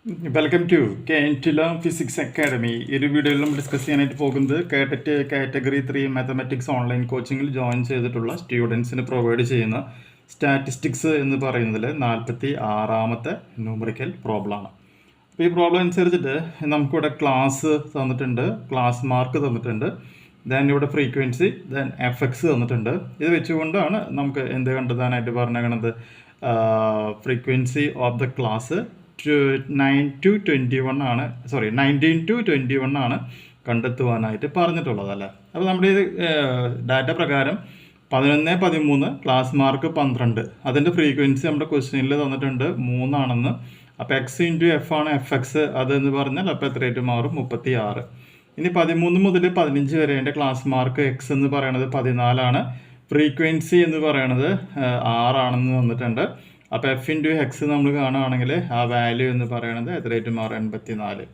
Welcome to KNTല physics academy. ഈ ഒരു വീഡിയോയിൽ നമ്മൾ ഡിസ്കസ് ചെയ്യാനായിട്ട് പോകുന്നത് കേട്ടറ്റ് കാറ്റഗറി 3 മാത്തമാറ്റിക്സ് ഓൺലൈൻ കോച്ചിങ്ങിൽ ജോയിൻ ചെയ്തിട്ടുള്ള സ്റ്റുഡൻസിന് പ്രൊവൈഡ് ചെയ്യുന്ന സ്റ്റാറ്റിസ്റ്റിക്സ് എന്ന് പറയുന്നതിൽ 46ാമത്തെ ന്യൂമറിക്കൽ പ്രോബ്ലമാണ്. അപ്പോൾ ഈ പ്രോബ്ലം അനുസരിച്ചിട്ട് നമുക്കിവിടെ ക്ലാസ് തന്നിട്ടുണ്ട്, ക്ലാസ് മാർക്ക് തന്നിട്ടുണ്ട്, ദെൻ ഇവിടെ ഫ്രീക്വൻസി, ദെൻ എഫക്സ് തന്നിട്ടുണ്ട്. ഇത് വെച്ചുകൊണ്ടാണ് നമുക്ക് എന്ത് കണ്ടെത്താനായിട്ട് പറഞ്ഞേക്കണത്, frequency of the class 19 to 21 ആണ് കണ്ടെത്തുവാനായിട്ട് പറഞ്ഞിട്ടുള്ളത് അല്ലേ. അപ്പോൾ നമ്മുടെ ഇത് ഡാറ്റ പ്രകാരം 11, 13 ക്ലാസ് മാർക്ക് 12, അതിൻ്റെ ഫ്രീക്വൻസി നമ്മുടെ ക്വസ്റ്റ്യനിൽ തന്നിട്ടുണ്ട് 3 ആണെന്ന്. അപ്പോൾ എക്സ് ഇൻറ്റു എഫ് ആണ് എഫ് എക്സ്, അതെന്ന് പറഞ്ഞാൽ അപ്പോൾ എത്രയായിട്ട് മാറും, 36. ഇനി 13 മുതൽ 15 വരെ എൻ്റെ ക്ലാസ് മാർക്ക് എക്സ് എന്ന് പറയണത് 14 ഫ്രീക്വൻസി എന്ന് പറയണത് 6 ആണെന്ന് തന്നിട്ടുണ്ട്. അപ്പോൾ എഫ് ഇൻറ്റു എക്സ് നമ്മൾ കാണുകയാണെങ്കിൽ ആ വാല്യൂ എന്ന് പറയുന്നത് എത്രയായിട്ട് മാറും, 84.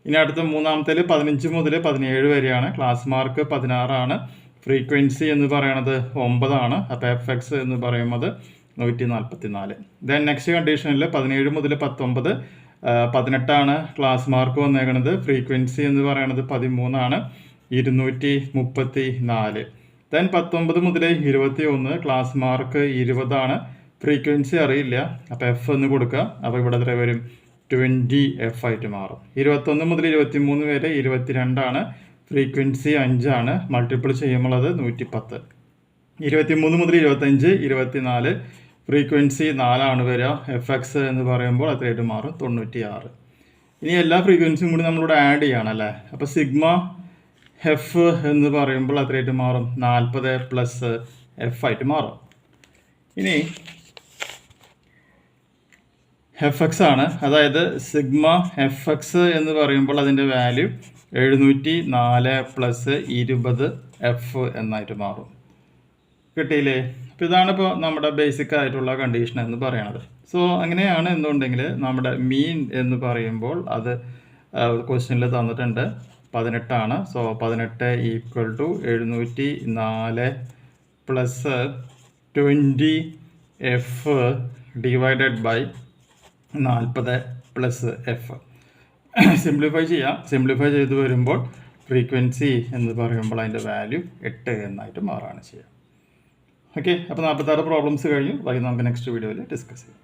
ഇനി അടുത്ത മൂന്നാമത്തേൽ 15 മുതൽ 17 വരെയാണ്, ക്ലാസ് മാർക്ക് 16 ഫ്രീക്വൻസി എന്ന് പറയുന്നത് 9 അപ്പോൾ എഫ് എക്സ് എന്ന് പറയുന്നത് 144. ദെൻ നെക്സ്റ്റ് കണ്ടീഷനിൽ 17 മുതൽ 19 18 ക്ലാസ് മാർക്ക് വന്നേക്കുന്നത്, ഫ്രീക്വൻസി എന്ന് പറയുന്നത് 13 234. ദെൻ 19 മുതൽ 21 ക്ലാസ് മാർക്ക് 20 ഫ്രീക്വൻസി അറിയില്ല, അപ്പോൾ എഫ് എന്ന് കൊടുക്കുക. അപ്പോൾ ഇവിടെ എത്ര വരും, 20 എഫ് ആയിട്ട് മാറും. 21 മുതൽ 23 വരെ 22 ഫ്രീക്വൻസി 5 മൾട്ടിപ്പിൾ ചെയ്യുമ്പോൾ അത് 110. 23 മുതൽ 25 24 ഫ്രീക്വൻസി 4 വരിക, എഫ് എക്സ് എന്ന് പറയുമ്പോൾ എത്രയായിട്ട് മാറും, 96. ഇനി എല്ലാ ഫ്രീക്വൻസിയും കൂടി നമ്മളിവിടെ ആഡ് ചെയ്യണമല്ലേ. അപ്പോൾ സിഗ്മ എഫ് എന്ന് പറയുമ്പോൾ എത്രയായിട്ട് മാറും, 40 പ്ലസ് എഫ് ആയിട്ട് മാറും. ഇനി എഫ് എക്സ് ആണ്, അതായത് സിഗ്മ എഫ് എക്സ് എന്ന് പറയുമ്പോൾ അതിൻ്റെ വാല്യൂ 704 പ്ലസ് 20 എഫ് എന്നായിട്ട് മാറും. കിട്ടിയില്ലേ? അപ്പോൾ ഇതാണിപ്പോൾ നമ്മുടെ ബേസിക് ആയിട്ടുള്ള കണ്ടീഷൻ എന്ന് പറയണത്. സോ അങ്ങനെയാണ് എന്നുണ്ടെങ്കിൽ നമ്മുടെ മീൻ എന്ന് പറയുമ്പോൾ അത് ക്വസ്റ്റ്യനിൽ തന്നിട്ടുണ്ട് 18. So 18 equal to 704 plus 20 F divided by 40 plus F. Simplify ചെയ്യാം. സിംപ്ലിഫൈ ചെയ്ത് വരുമ്പോൾ ഫ്രീക്വൻസി എന്ന് പറയുമ്പോൾ അതിൻ്റെ വാല്യൂ 8 എന്നായിട്ട് മാറുകയാണ് ചെയ്യുക. ഓക്കെ, അപ്പോൾ 46 പ്രോബ്ലംസ് കഴിഞ്ഞു. ബാക്കി നമുക്ക് നെക്സ്റ്റ് വീഡിയോയിൽ ഡിസ്കസ് ചെയ്യാം.